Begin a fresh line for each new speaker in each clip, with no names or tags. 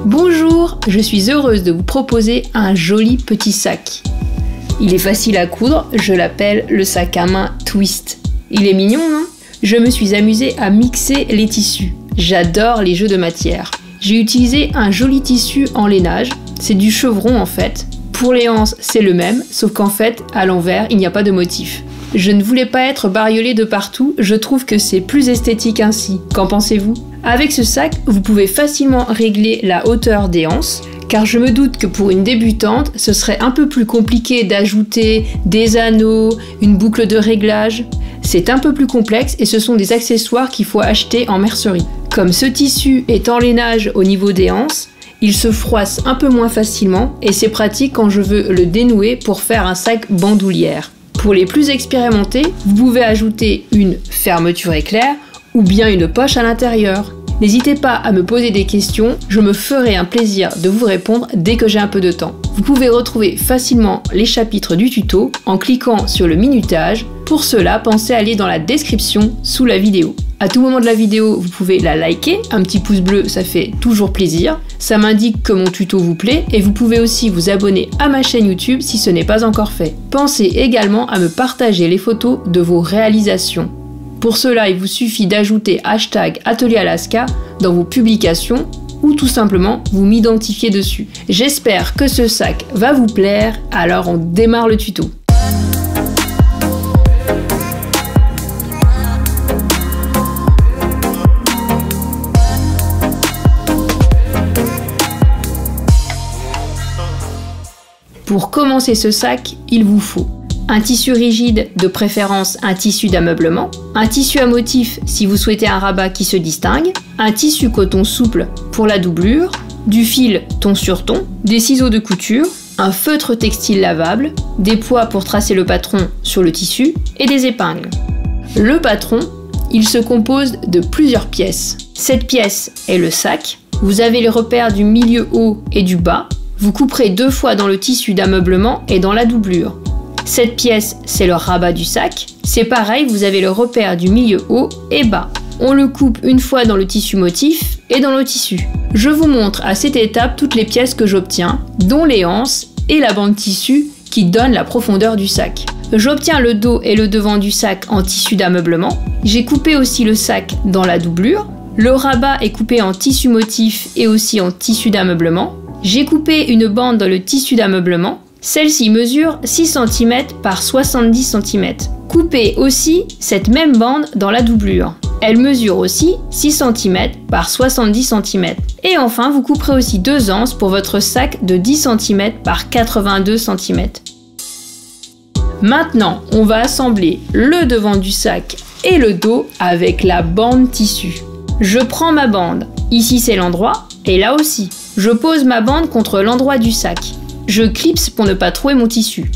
Bonjour, je suis heureuse de vous proposer un joli petit sac. Il est facile à coudre, je l'appelle le sac à main Twist. Il est mignon, non? Je me suis amusée à mixer les tissus. J'adore les jeux de matière. J'ai utilisé un joli tissu en lainage, c'est du chevron en fait. Pour les anses, c'est le même, sauf qu'en fait, à l'envers, il n'y a pas de motif. Je ne voulais pas être bariolée de partout, je trouve que c'est plus esthétique ainsi. Qu'en pensez-vous? Avec ce sac, vous pouvez facilement régler la hauteur des anses, car je me doute que pour une débutante, ce serait un peu plus compliqué d'ajouter des anneaux, une boucle de réglage. C'est un peu plus complexe et ce sont des accessoires qu'il faut acheter en mercerie. Comme ce tissu est en lainage au niveau des anses, il se froisse un peu moins facilement et c'est pratique quand je veux le dénouer pour faire un sac bandoulière. Pour les plus expérimentés, vous pouvez ajouter une fermeture éclair ou bien une poche à l'intérieur. N'hésitez pas à me poser des questions, je me ferai un plaisir de vous répondre dès que j'ai un peu de temps. Vous pouvez retrouver facilement les chapitres du tuto en cliquant sur le minutage. Pour cela, pensez à aller dans la description sous la vidéo. À tout moment de la vidéo, vous pouvez la liker, un petit pouce bleu, ça fait toujours plaisir. Ça m'indique que mon tuto vous plaît et vous pouvez aussi vous abonner à ma chaîne YouTube si ce n'est pas encore fait. Pensez également à me partager les photos de vos réalisations. Pour cela, il vous suffit d'ajouter #AtelierAlaska dans vos publications ou tout simplement vous m'identifier dessus. J'espère que ce sac va vous plaire, alors on démarre le tuto. Pour commencer ce sac, il vous faut un tissu rigide, de préférence un tissu d'ameublement, un tissu à motif si vous souhaitez un rabat qui se distingue, un tissu coton souple pour la doublure, du fil ton sur ton, des ciseaux de couture, un feutre textile lavable, des poids pour tracer le patron sur le tissu et des épingles. Le patron, il se compose de plusieurs pièces. Cette pièce est le sac, vous avez les repères du milieu haut et du bas. Vous couperez 2 fois dans le tissu d'ameublement et dans la doublure. Cette pièce, c'est le rabat du sac. C'est pareil, vous avez le repère du milieu haut et bas. On le coupe une fois dans le tissu motif et dans le tissu. Je vous montre à cette étape toutes les pièces que j'obtiens, dont les anses et la bande tissu qui donne la profondeur du sac. J'obtiens le dos et le devant du sac en tissu d'ameublement. J'ai coupé aussi le sac dans la doublure. Le rabat est coupé en tissu motif et aussi en tissu d'ameublement. J'ai coupé une bande dans le tissu d'ameublement. Celle-ci mesure 6 cm par 70 cm. Coupez aussi cette même bande dans la doublure. Elle mesure aussi 6 cm par 70 cm. Et enfin, vous couperez aussi 2 anses pour votre sac de 10 cm par 82 cm. Maintenant, on va assembler le devant du sac et le dos avec la bande tissu. Je prends ma bande. Ici, c'est l'endroit et là aussi. Je pose ma bande contre l'endroit du sac. Je clipse pour ne pas trouer mon tissu.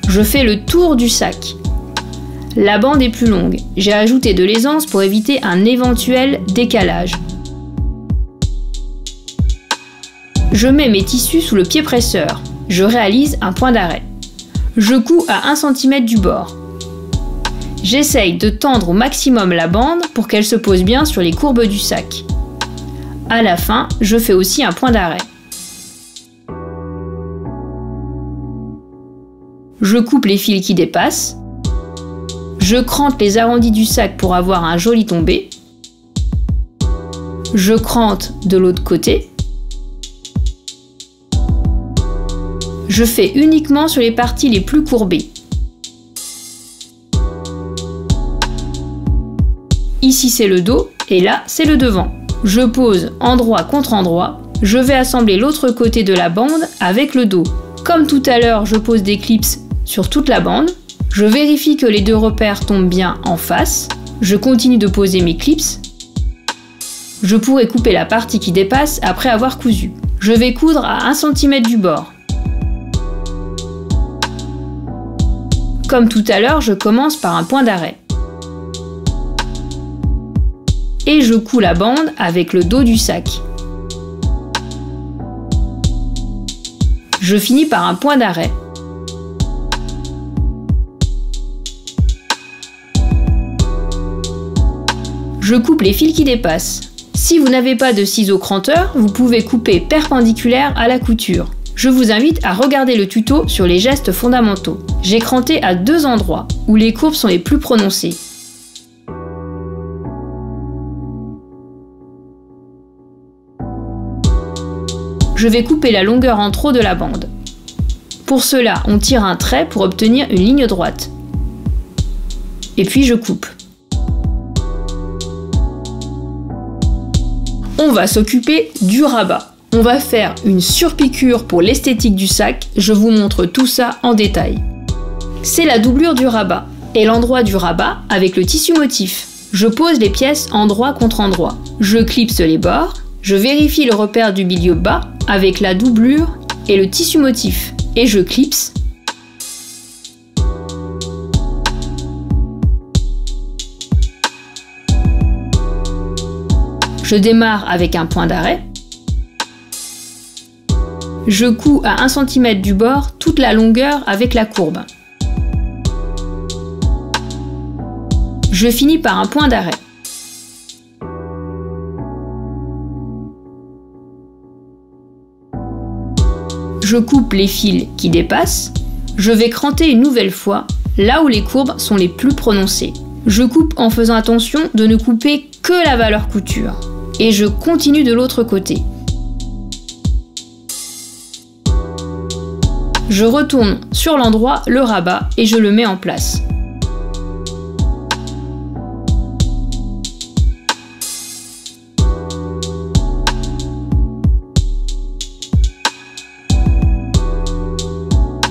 Je fais le tour du sac. La bande est plus longue. J'ai ajouté de l'aisance pour éviter un éventuel décalage. Je mets mes tissus sous le pied presseur. Je réalise un point d'arrêt. Je couds à 1 cm du bord. J'essaye de tendre au maximum la bande pour qu'elle se pose bien sur les courbes du sac. À la fin, je fais aussi un point d'arrêt. Je coupe les fils qui dépassent. Je crante les arrondis du sac pour avoir un joli tombé. Je crante de l'autre côté. Je fais uniquement sur les parties les plus courbées. Ici c'est le dos et là c'est le devant. Je pose endroit contre endroit. Je vais assembler l'autre côté de la bande avec le dos. Comme tout à l'heure, je pose des clips sur toute la bande. Je vérifie que les 2 repères tombent bien en face. Je continue de poser mes clips. Je pourrai couper la partie qui dépasse après avoir cousu. Je vais coudre à 1 cm du bord. Comme tout à l'heure, je commence par un point d'arrêt. Et je couds la bande avec le dos du sac. Je finis par un point d'arrêt. Je coupe les fils qui dépassent. Si vous n'avez pas de ciseaux cranteurs, vous pouvez couper perpendiculaire à la couture. Je vous invite à regarder le tuto sur les gestes fondamentaux. J'ai cranté à 2 endroits où les courbes sont les plus prononcées. Je vais couper la longueur en trop de la bande. Pour cela, on tire un trait pour obtenir une ligne droite. Et puis je coupe. On va s'occuper du rabat. On va faire une surpiqûre pour l'esthétique du sac. Je vous montre tout ça en détail. C'est la doublure du rabat et l'endroit du rabat avec le tissu motif. Je pose les pièces endroit contre endroit. Je clipse les bords. Je vérifie le repère du milieu bas avec la doublure et le tissu motif. Et je clipse. Je démarre avec un point d'arrêt. Je couds à 1 cm du bord toute la longueur avec la courbe. Je finis par un point d'arrêt. Je coupe les fils qui dépassent. Je vais cranter une nouvelle fois là où les courbes sont les plus prononcées. Je coupe en faisant attention de ne couper que la valeur couture. Et je continue de l'autre côté. Je retourne sur l'endroit le rabat et je le mets en place.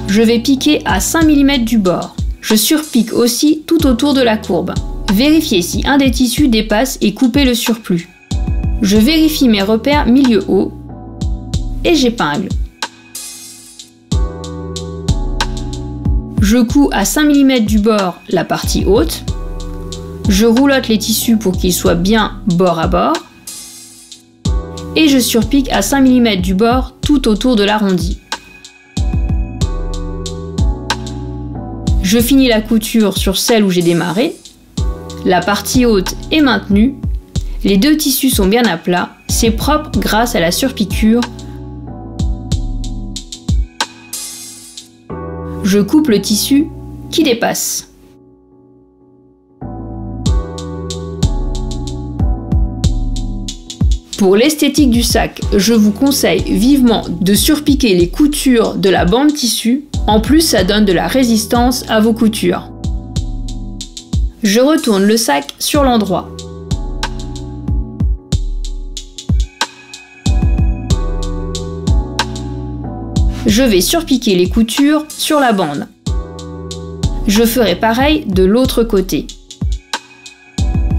Je vais piquer à 5 mm du bord. Je surpique aussi tout autour de la courbe. Vérifiez si un des tissus dépasse et coupez le surplus. Je vérifie mes repères milieu haut et j'épingle. Je couds à 5 mm du bord la partie haute. Je roulotte les tissus pour qu'ils soient bien bord à bord. Et je surpique à 5 mm du bord tout autour de l'arrondi. Je finis la couture sur celle où j'ai démarré. La partie haute est maintenue. Les 2 tissus sont bien à plat. C'est propre grâce à la surpiqûre. Je coupe le tissu qui dépasse. Pour l'esthétique du sac, je vous conseille vivement de surpiquer les coutures de la bande tissu. En plus, ça donne de la résistance à vos coutures. Je retourne le sac sur l'endroit. Je vais surpiquer les coutures sur la bande. Je ferai pareil de l'autre côté.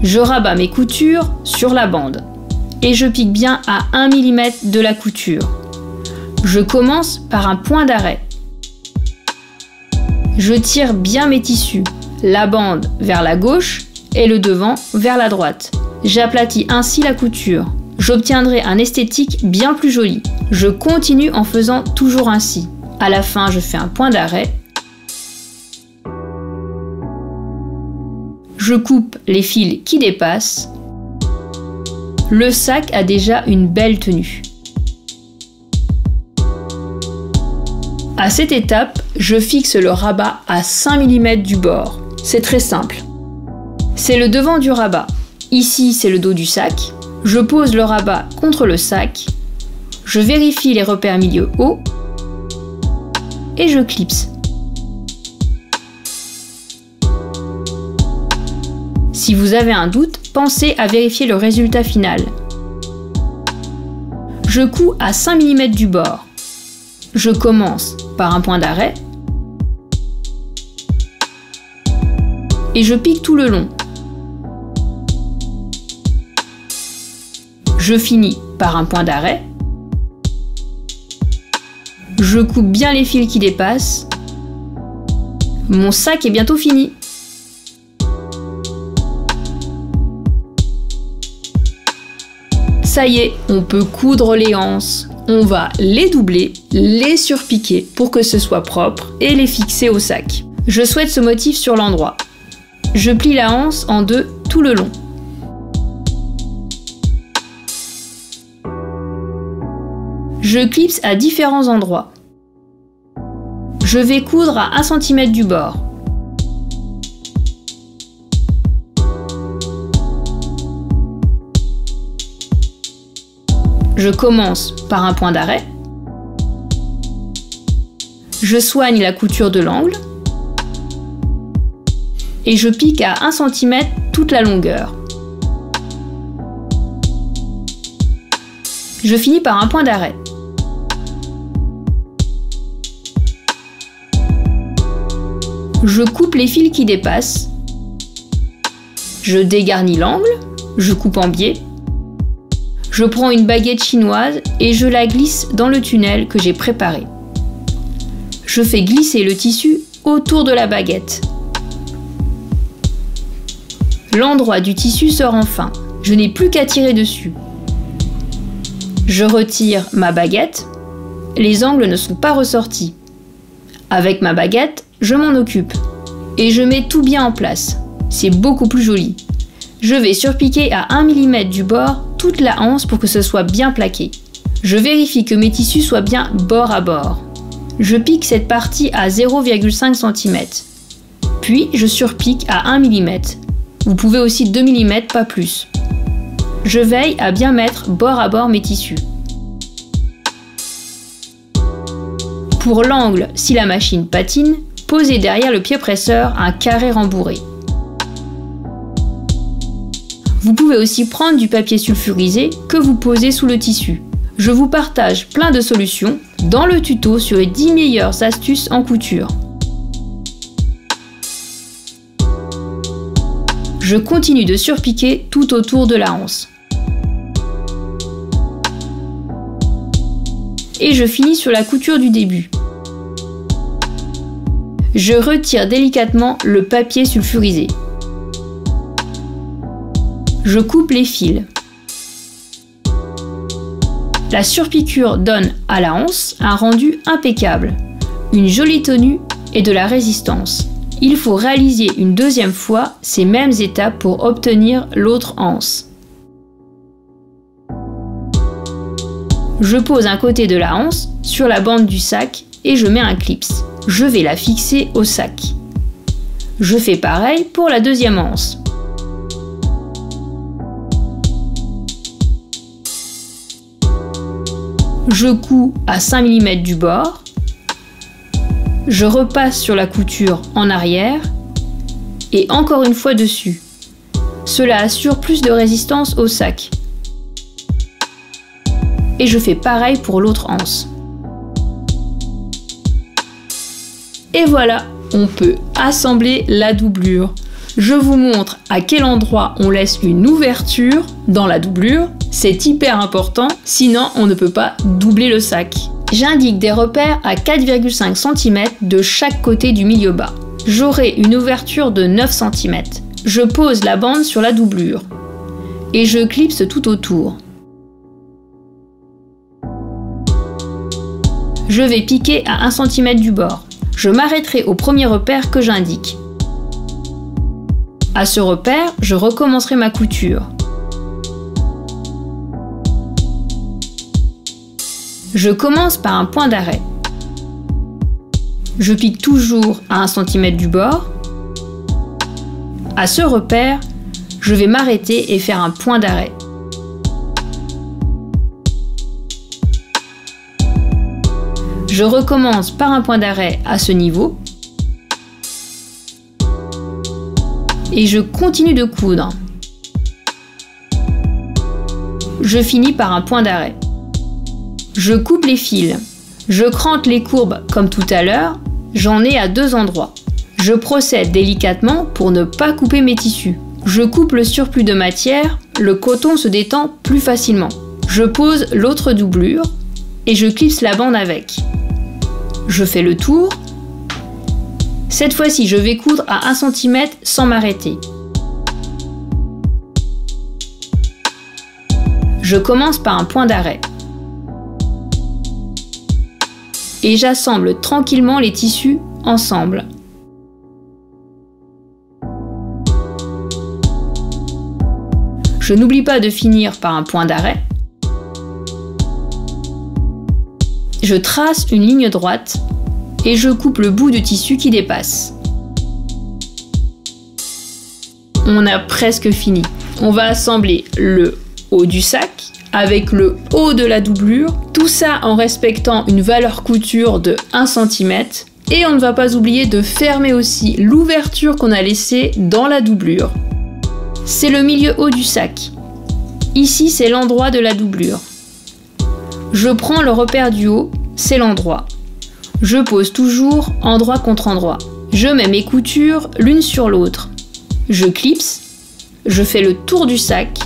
Je rabats mes coutures sur la bande et je pique bien à 1 mm de la couture. Je commence par un point d'arrêt. Je tire bien mes tissus, la bande vers la gauche et le devant vers la droite. J'aplatis ainsi la couture. J'obtiendrai un esthétique bien plus joli. Je continue en faisant toujours ainsi. À la fin, je fais un point d'arrêt. Je coupe les fils qui dépassent. Le sac a déjà une belle tenue. À cette étape, je fixe le rabat à 5 mm du bord. C'est très simple. C'est le devant du rabat. Ici, c'est le dos du sac. Je pose le rabat contre le sac. Je vérifie les repères milieu haut. Et je clipse. Si vous avez un doute, pensez à vérifier le résultat final. Je couds à 5 mm du bord. Je commence par un point d'arrêt et je pique tout le long. Je finis par un point d'arrêt. Je coupe bien les fils qui dépassent. Mon sac est bientôt fini. Ça y est, on peut coudre les anses. On va les doubler, les surpiquer pour que ce soit propre et les fixer au sac. Je souhaite ce motif sur l'endroit. Je plie la anse en deux tout le long. Je clipse à différents endroits. Je vais coudre à 1 cm du bord. Je commence par un point d'arrêt. Je soigne la couture de l'angle. Et je pique à 1 cm toute la longueur. Je finis par un point d'arrêt. Je coupe les fils qui dépassent. Je dégarnis l'angle. Je coupe en biais. Je prends une baguette chinoise et je la glisse dans le tunnel que j'ai préparé. Je fais glisser le tissu autour de la baguette. L'endroit du tissu sort enfin. Je n'ai plus qu'à tirer dessus. Je retire ma baguette. Les angles ne sont pas ressortis. Avec ma baguette, je m'en occupe. Et je mets tout bien en place. C'est beaucoup plus joli. Je vais surpiquer à 1 mm du bord toute la anse pour que ce soit bien plaqué. Je vérifie que mes tissus soient bien bord à bord. Je pique cette partie à 0,5 cm. Puis je surpique à 1 mm. Vous pouvez aussi 2 mm, pas plus. Je veille à bien mettre bord à bord mes tissus. Pour l'angle, si la machine patine, posez derrière le pied presseur un carré rembourré. Vous pouvez aussi prendre du papier sulfurisé que vous posez sous le tissu. Je vous partage plein de solutions dans le tuto sur les 10 meilleures astuces en couture. Je continue de surpiquer tout autour de la anse. Et je finis sur la couture du début. Je retire délicatement le papier sulfurisé. Je coupe les fils. La surpiqûre donne à la anse un rendu impeccable, une jolie tenue et de la résistance. Il faut réaliser une deuxième fois ces mêmes étapes pour obtenir l'autre anse. Je pose un côté de la anse sur la bande du sac et je mets un clips. Je vais la fixer au sac. Je fais pareil pour la deuxième anse. Je couds à 5 mm du bord. Je repasse sur la couture en arrière et encore une fois dessus. Cela assure plus de résistance au sac. Et je fais pareil pour l'autre anse. Et voilà, on peut assembler la doublure. Je vous montre à quel endroit on laisse une ouverture dans la doublure. C'est hyper important, sinon on ne peut pas doubler le sac. J'indique des repères à 4,5 cm de chaque côté du milieu bas. J'aurai une ouverture de 9 cm. Je pose la bande sur la doublure et je clipse tout autour. Je vais piquer à 1 cm du bord. Je m'arrêterai au premier repère que j'indique. À ce repère, je recommencerai ma couture. Je commence par un point d'arrêt. Je pique toujours à 1 cm du bord. À ce repère, je vais m'arrêter et faire un point d'arrêt. Je recommence par un point d'arrêt à ce niveau. Et je continue de coudre. Je finis par un point d'arrêt. Je coupe les fils. Je crante les courbes comme tout à l'heure. J'en ai à 2 endroits. Je procède délicatement pour ne pas couper mes tissus. Je coupe le surplus de matière. Le coton se détend plus facilement. Je pose l'autre doublure et je clipse la bande avec. Je fais le tour. Cette fois-ci, je vais coudre à 1 cm sans m'arrêter. Je commence par un point d'arrêt. Et j'assemble tranquillement les tissus ensemble. Je n'oublie pas de finir par un point d'arrêt. je trace une ligne droite et je coupe le bout du tissu qui dépasse. On a presque fini. On va assembler le haut du sac avec le haut de la doublure, tout ça en respectant une valeur couture de 1 cm. Et on ne va pas oublier de fermer aussi l'ouverture qu'on a laissée dans la doublure. C'est le milieu haut du sac. Ici, c'est l'endroit de la doublure. Je prends le repère du haut, c'est l'endroit. Je pose toujours endroit contre endroit. Je mets mes coutures l'une sur l'autre. Je clipse, je fais le tour du sac,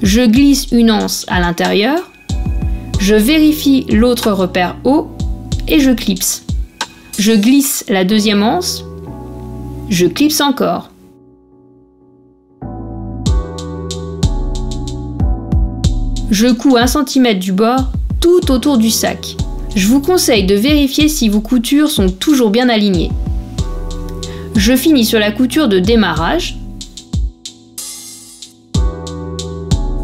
je glisse une anse à l'intérieur, je vérifie l'autre repère haut et je clipse. Je glisse la deuxième anse, je clipse encore. Je couds 1 cm du bord tout autour du sac. Je vous conseille de vérifier si vos coutures sont toujours bien alignées. Je finis sur la couture de démarrage.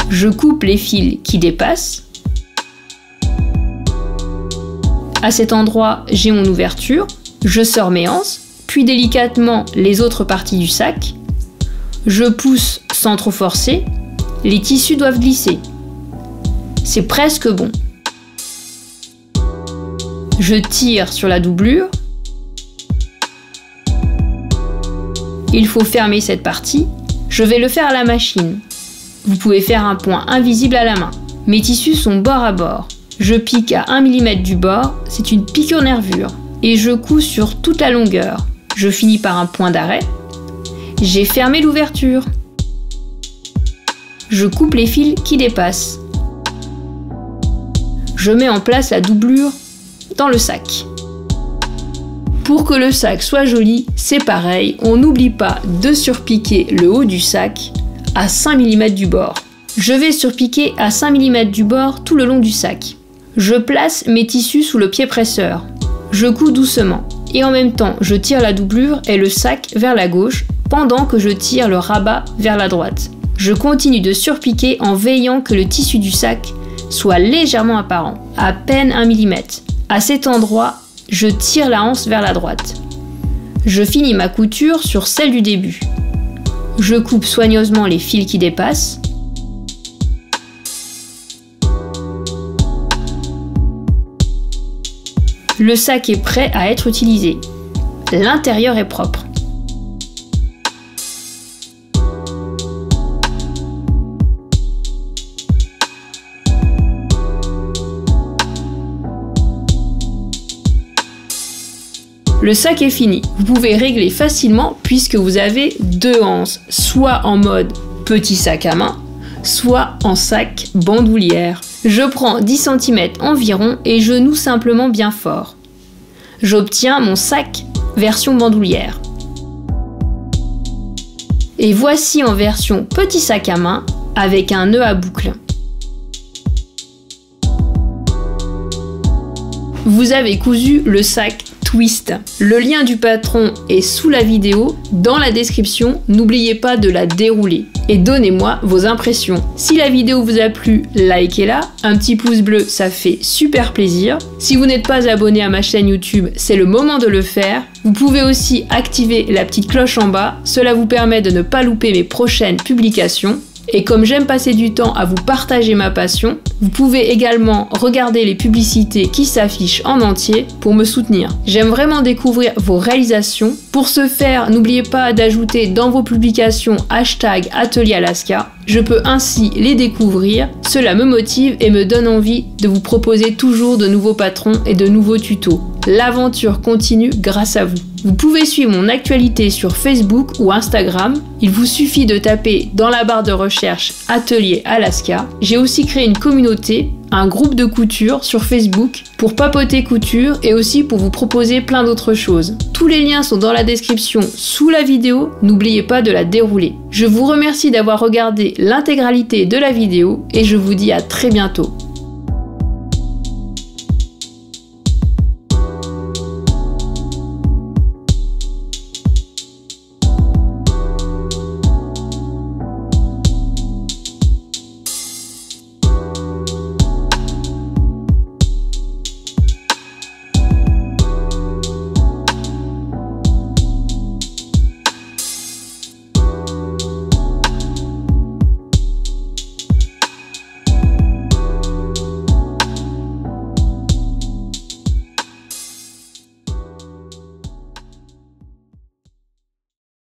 Je coupe les fils qui dépassent. À cet endroit, j'ai mon ouverture. Je sors mes anses, puis délicatement les autres parties du sac. Je pousse sans trop forcer. Les tissus doivent glisser. C'est presque bon. Je tire sur la doublure. Il faut fermer cette partie. Je vais le faire à la machine. Vous pouvez faire un point invisible à la main. Mes tissus sont bord à bord. Je pique à 1 mm du bord, c'est une piqûre nervure. Et je couds sur toute la longueur. Je finis par un point d'arrêt. J'ai fermé l'ouverture. Je coupe les fils qui dépassent. Je mets en place la doublure dans le sac. Pour que le sac soit joli, c'est pareil, on n'oublie pas de surpiquer le haut du sac à 5 mm du bord. Je vais surpiquer à 5 mm du bord tout le long du sac. Je place mes tissus sous le pied presseur. Je couds doucement et en même temps je tire la doublure et le sac vers la gauche pendant que je tire le rabat vers la droite. Je continue de surpiquer en veillant que le tissu du sac soit légèrement apparent, à peine 1 mm. À cet endroit, je tire la anse vers la droite. Je finis ma couture sur celle du début. Je coupe soigneusement les fils qui dépassent. Le sac est prêt à être utilisé. L'intérieur est propre. Le sac est fini. Vous pouvez régler facilement puisque vous avez 2 anses, soit en mode petit sac à main, soit en sac bandoulière. Je prends 10 cm environ et je noue simplement bien fort. J'obtiens mon sac version bandoulière. Et voici en version petit sac à main avec un nœud à boucle. Vous avez cousu le sac Twist. Le lien du patron est sous la vidéo, dans la description. N'oubliez pas de la dérouler et donnez-moi vos impressions. Si la vidéo vous a plu, likez-la. Un petit pouce bleu, ça fait super plaisir. Si vous n'êtes pas abonné à ma chaîne YouTube, c'est le moment de le faire. Vous pouvez aussi activer la petite cloche en bas. Cela vous permet de ne pas louper mes prochaines publications. Et comme j'aime passer du temps à vous partager ma passion, vous pouvez également regarder les publicités qui s'affichent en entier pour me soutenir. J'aime vraiment découvrir vos réalisations. Pour ce faire, n'oubliez pas d'ajouter dans vos publications #Atelier Alaska. Je peux ainsi les découvrir. Cela me motive et me donne envie de vous proposer toujours de nouveaux patrons et de nouveaux tutos. L'aventure continue grâce à vous. Vous pouvez suivre mon actualité sur Facebook ou Instagram. Il vous suffit de taper dans la barre de recherche Atelier Alaska. J'ai aussi créé une communauté, un groupe de couture sur Facebook pour papoter couture et aussi pour vous proposer plein d'autres choses. Tous les liens sont dans la description sous la vidéo. N'oubliez pas de la dérouler. Je vous remercie d'avoir regardé l'intégralité de la vidéo et je vous dis à très bientôt.